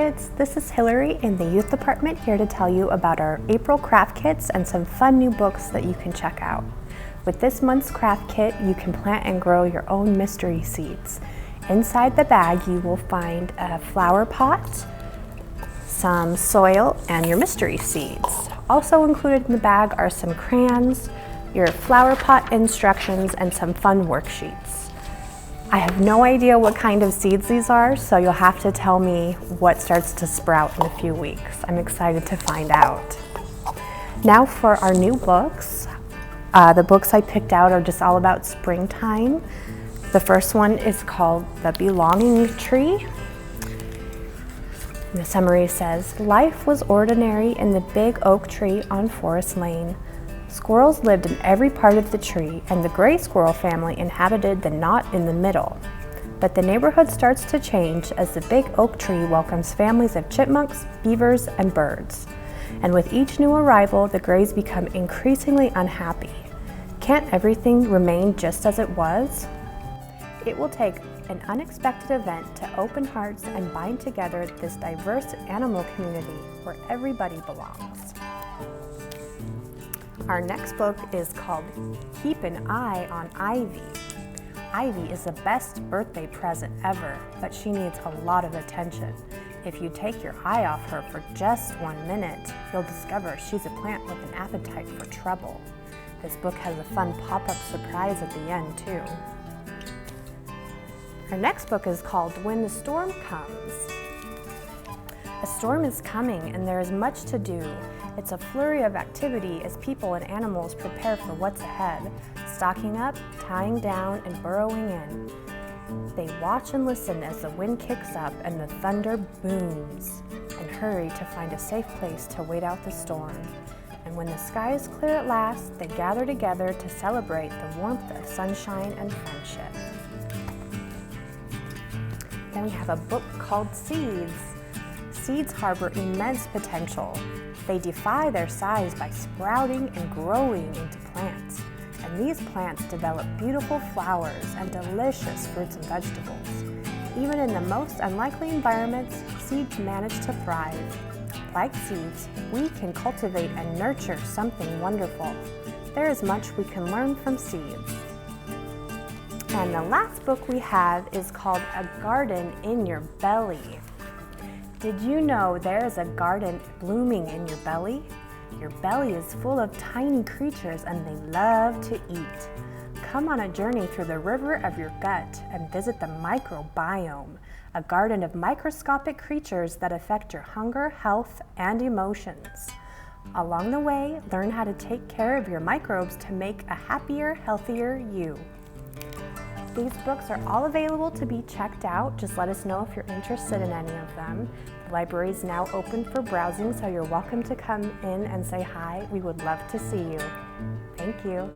kids, this is Hillary in the youth department here to tell you about our April craft kits and some fun new books that you can check out. With this month's craft kit, you can plant and grow your own mystery seeds. Inside the bag, you will find a flower pot, some soil, and your mystery seeds. Also included in the bag are some crayons, your flower pot instructions, and some fun worksheets. I have no idea what kind of seeds these are, so you'll have to tell me what starts to sprout in a few weeks. I'm excited to find out. Now for our new books. The books I picked out are just all about springtime. The first one is called The Belonging Tree. The summary says, life was ordinary in the big oak tree on Forest Lane. Squirrels lived in every part of the tree, and the gray squirrel family inhabited the knot in the middle. But the neighborhood starts to change as the big oak tree welcomes families of chipmunks, beavers, and birds. And with each new arrival, the grays become increasingly unhappy. Can't everything remain just as it was? It will take an unexpected event to open hearts and bind together this diverse animal community where everybody belongs. Our next book is called Keep an Eye on Ivy. Ivy is the best birthday present ever, but she needs a lot of attention. If you take your eye off her for just 1 minute, you'll discover she's a plant with an appetite for trouble. This book has a fun pop-up surprise at the end, too. Our next book is called When the Storm Comes. A storm is coming and there is much to do. It's a flurry of activity as people and animals prepare for what's ahead, stocking up, tying down, and burrowing in. They watch and listen as the wind kicks up and the thunder booms, and hurry to find a safe place to wait out the storm. And when the sky is clear at last, they gather together to celebrate the warmth of sunshine and friendship. Then we have a book called Seeds. Seeds harbor immense potential. They defy their size by sprouting and growing into plants. And these plants develop beautiful flowers and delicious fruits and vegetables. Even in the most unlikely environments, seeds manage to thrive. Like seeds, we can cultivate and nurture something wonderful. There is much we can learn from seeds. And the last book we have is called A Garden in Your Belly. Did you know there is a garden blooming in your belly? Your belly is full of tiny creatures and they love to eat. Come on a journey through the river of your gut and visit the microbiome, a garden of microscopic creatures that affect your hunger, health, and emotions. Along the way, learn how to take care of your microbes to make a happier, healthier you. These books are all available to be checked out. Just let us know if you're interested in any of them. The library is now open for browsing, so you're welcome to come in and say hi. We would love to see you. Thank you.